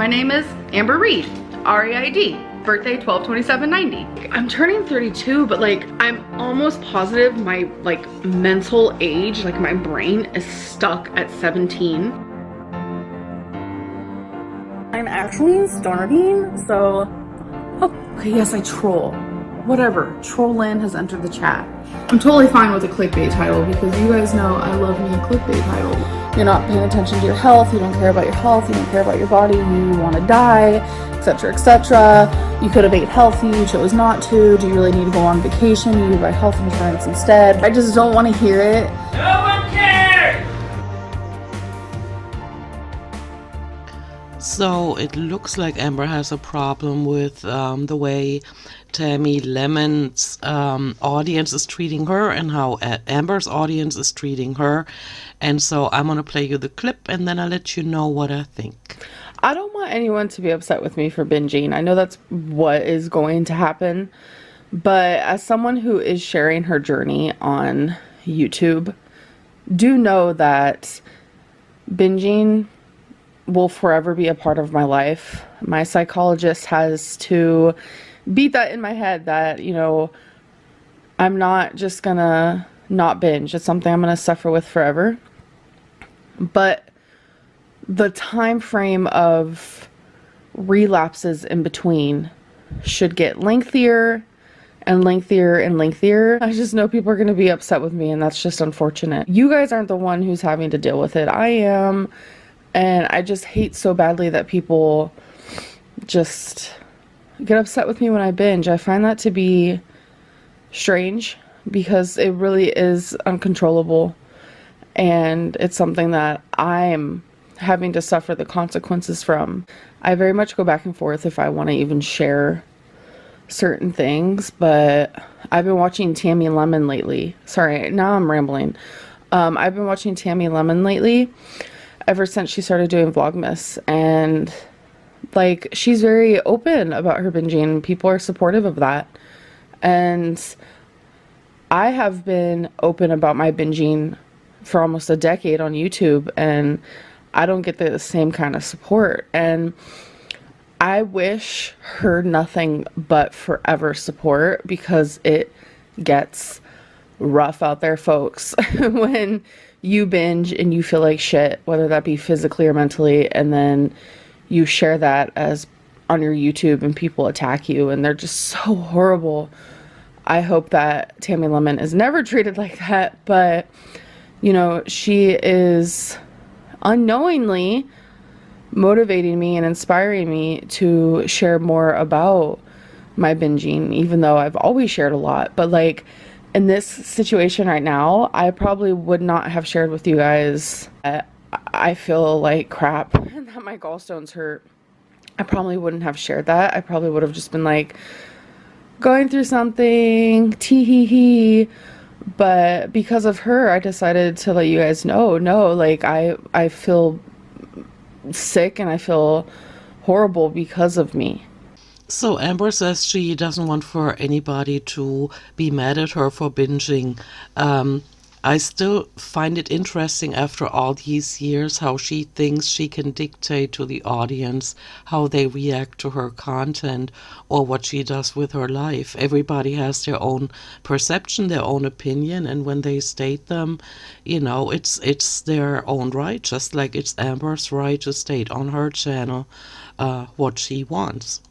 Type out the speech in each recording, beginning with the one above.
My name is Amber Reid, R-E-I-D, birthday 12/27/90. I'm turning 32, but like I'm almost positive my like mental age, like my brain is stuck at 17. I'm actually starving, so okay, yes, I troll. Whatever, Trollland has entered the chat. I'm totally fine with a clickbait title because you guys know I love me a clickbait title. You're not paying attention to your health, you don't care about your health, you don't care about your body, you want to die, etc., etc. You could have ate healthy, you chose not to. Do you really need to go on vacation? You buy health insurance instead. I just don't want to hear it. No one cares! So it looks like Amber has a problem with the way Tammy Lemon's audience is treating her and how Amber's audience is treating her. And so I'm going to play you the clip and then I'll let you know what I think. I don't want anyone to be upset with me for binging. I know that's what is going to happen. But as someone who is sharing her journey on YouTube, do know that binging will forever be a part of my life. My psychologist has to beat that in my head that, you know, I'm not just gonna not binge. It's something I'm gonna suffer with forever. But the time frame of relapses in between should get lengthier and lengthier and lengthier. I just know people are going to be upset with me, and that's just unfortunate. You guys aren't the one who's having to deal with it. I am. And I just hate so badly that people just get upset with me when I binge. I find that to be strange because it really is uncontrollable. And it's something that I'm having to suffer the consequences from. I very much go back and forth if I want to even share certain things, but I've been watching Tammy Lemon lately. Sorry, now I'm rambling. I've been watching Tammy Lemon lately ever since she started doing Vlogmas, and like she's very open about her binging. People are supportive of that, and I have been open about my binging for almost a decade on YouTube, and I don't get the same kind of support. And I wish her nothing but forever support because it gets rough out there, folks, when you binge and you feel like shit, whether that be physically or mentally, and then you share that as on your YouTube and people attack you and they're just so horrible. I hope that Tammy Lemon is never treated like that, but you know, she is unknowingly motivating me and inspiring me to share more about my binging, even though I've always shared a lot. But like in this situation right now, I probably would not have shared with you guys that I feel like crap and that my gallstones hurt. I probably wouldn't have shared that. I probably would have just been like going through something, tee hee hee. But because of her, I decided to let you guys know, no, like I feel sick and I feel horrible because of me. So Amber says she doesn't want for anybody to be mad at her for binging. I still find it interesting after all these years how she thinks she can dictate to the audience how they react to her content or what she does with her life. Everybody has their own perception, their own opinion, and when they state them, you know, it's their own right, just like it's Amber's right to state on her channel what she wants.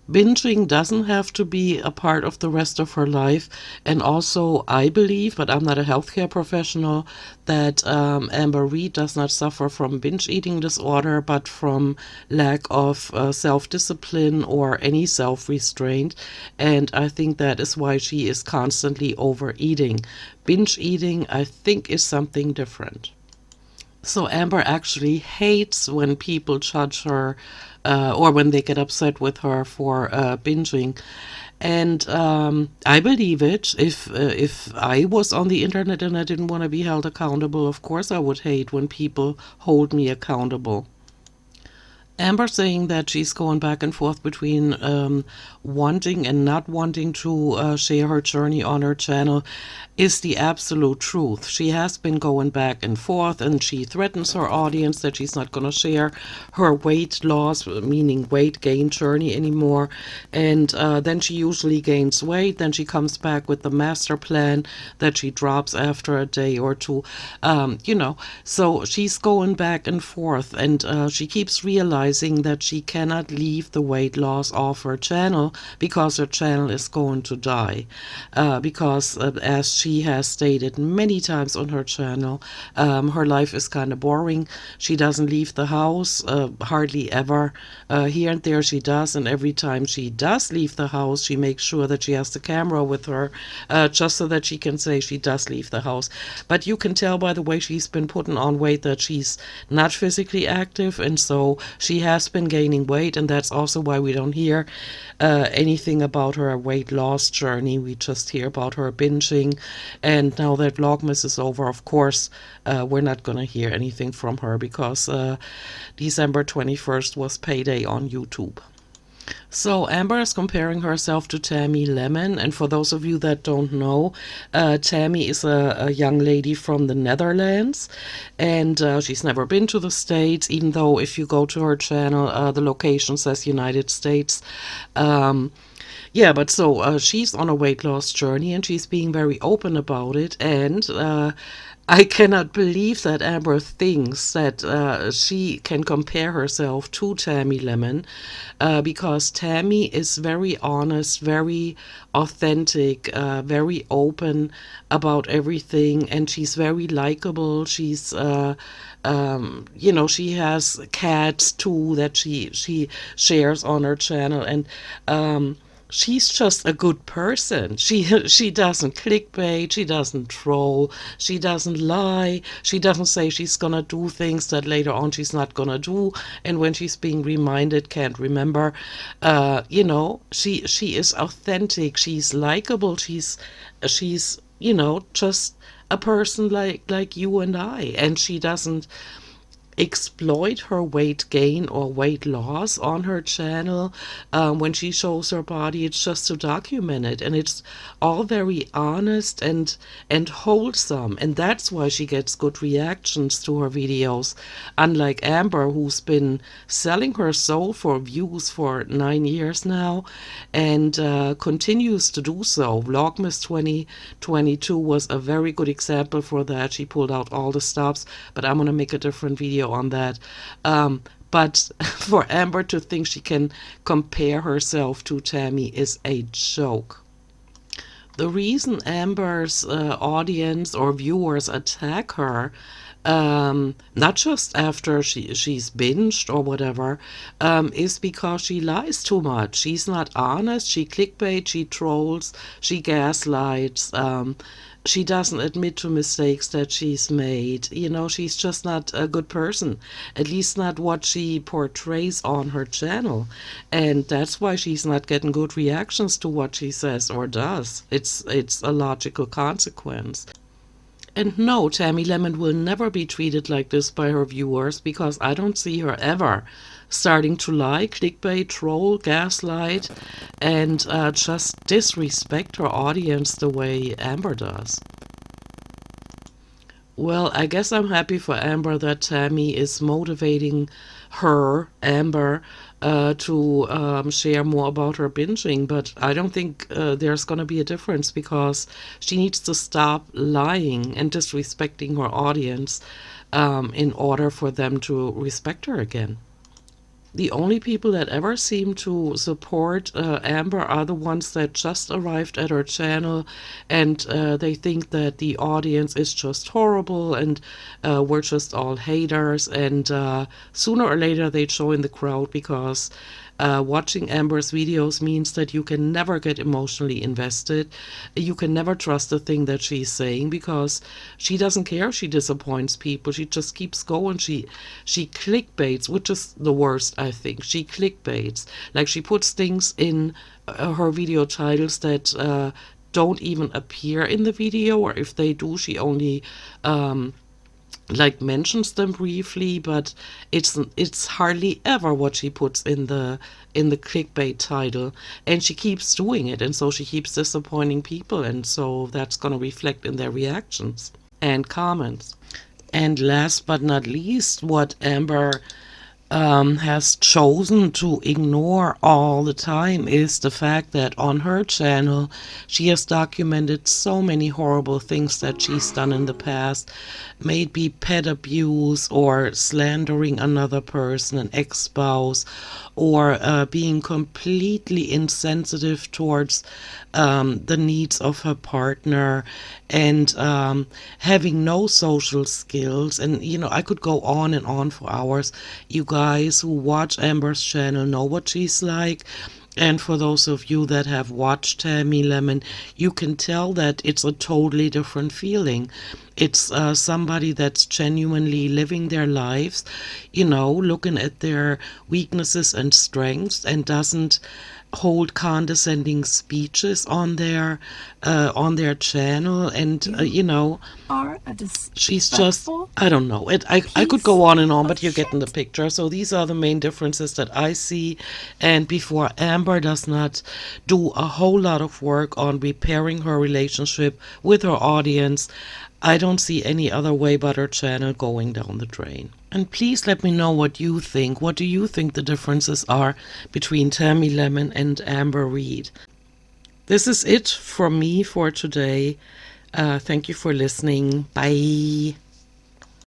Binging doesn't have to be a part of the rest of her life. And also, I believe, but I'm not a healthcare professional, that Amber Reid does not suffer from binge eating disorder, but from lack of self-discipline or any self-restraint. And I think that is why she is constantly overeating. Binge eating, I think, is something different. So Amber actually hates when people judge her or when they get upset with her for binging. And I believe it. If I was on the internet and I didn't want to be held accountable, of course I would hate when people hold me accountable. Amber saying that she's going back and forth between wanting and not wanting to share her journey on her channel is the absolute truth. She has been going back and forth, and she threatens her audience that she's not going to share her weight loss, meaning weight gain journey anymore. And then she usually gains weight. Then she comes back with the master plan that she drops after a day or two. So she's going back and forth, and she keeps realizing that she cannot leave the weight loss off her channel because her channel is going to die. Because as she has stated many times on her channel, her life is kind of boring. She doesn't leave the house, hardly ever. Here and there she does, and every time she does leave the house, she makes sure that she has the camera with her, just so that she can say she does leave the house. But you can tell by the way she's been putting on weight that she's not physically active, and so she has been gaining weight, and that's also why we don't hear anything about her weight loss journey. We just hear about her binging, and now that Vlogmas is over, of course, we're not going to hear anything from her because December 21st was payday on YouTube. So Amber is comparing herself to Tammy Lemon, and for those of you that don't know, Tammy is a young lady from the Netherlands, and she's never been to the States, even though if you go to her channel, the location says United States. But so she's on a weight loss journey, and she's being very open about it, and I cannot believe that Amber thinks that she can compare herself to Tammy Lemon, because Tammy is very honest, very authentic, very open about everything, and she's very likable. She's she has cats too that she shares on her channel, and she's just a good person. She doesn't clickbait, she doesn't troll, she doesn't lie, she doesn't say she's gonna do things that later on she's not gonna do, and when she's being reminded can't remember. She is authentic, she's likable, she's just a person like you and I, and she doesn't exploit her weight gain or weight loss on her channel. When she shows her body, it's just to document it, and it's all very honest and wholesome, and that's why she gets good reactions to her videos, unlike Amber, who's been selling her soul for views for 9 years now, and continues to do so. Vlogmas 2022 was a very good example for that. She pulled out all the stops, but I'm going to make a different video on that. But for Amber to think she can compare herself to Tammy is a joke. The reason Amber's audience or viewers attack her, not just after she's binged or whatever, is because she lies too much. She's not honest, she clickbait, she trolls, she gaslights, she doesn't admit to mistakes that she's made. She's just not a good person, at least not what she portrays on her channel, and that's why she's not getting good reactions to what she says or does. It's a logical consequence. And no, Tammy Lemon will never be treated like this by her viewers, because I don't see her ever starting to lie, clickbait, troll, gaslight, and just disrespect her audience the way Amber does. Well, I guess I'm happy for Amber that Tammy is motivating her, Amber, to share more about her binging, but I don't think there's going to be a difference, because she needs to stop lying and disrespecting her audience in order for them to respect her again. The only people that ever seem to support Amber are the ones that just arrived at her channel, and they think that the audience is just horrible, and we're just all haters, and sooner or later they join the crowd, because watching Amber's videos means that you can never get emotionally invested. You can never trust the thing that she's saying, because she doesn't care if she disappoints people. She just keeps going. She clickbaits, which is the worst, I think. She clickbaits. Like, she puts things in her video titles that don't even appear in the video, or if they do, she only like mentions them briefly, but it's hardly ever what she puts in the clickbait title, and she keeps doing it, and so she keeps disappointing people, and so that's going to reflect in their reactions and comments. And last but not least, what Amber has chosen to ignore all the time is the fact that on her channel she has documented so many horrible things that she's done in the past, maybe pet abuse or slandering another person, an ex-spouse, or being completely insensitive towards the needs of her partner, and having no social skills. And I could go on and on for hours. You guys who watch Amber's channel know what she's like. And for those of you that have watched Tammy Lemon, you can tell that it's a totally different feeling. It's somebody that's genuinely living their lives, looking at their weaknesses and strengths, and doesn't hold condescending speeches on their channel. And Are a she's just, disrespectful I don't know. I could go on and on, but you're getting the picture. So these are the main differences that I see. And before Amber does not do a whole lot of work on repairing her relationship with her audience, I don't see any other way but her channel going down the drain. And please let me know what you think. What do you think the differences are between Tammy Lemon and Amber Reid? This is it from me for today. Thank you for listening. Bye.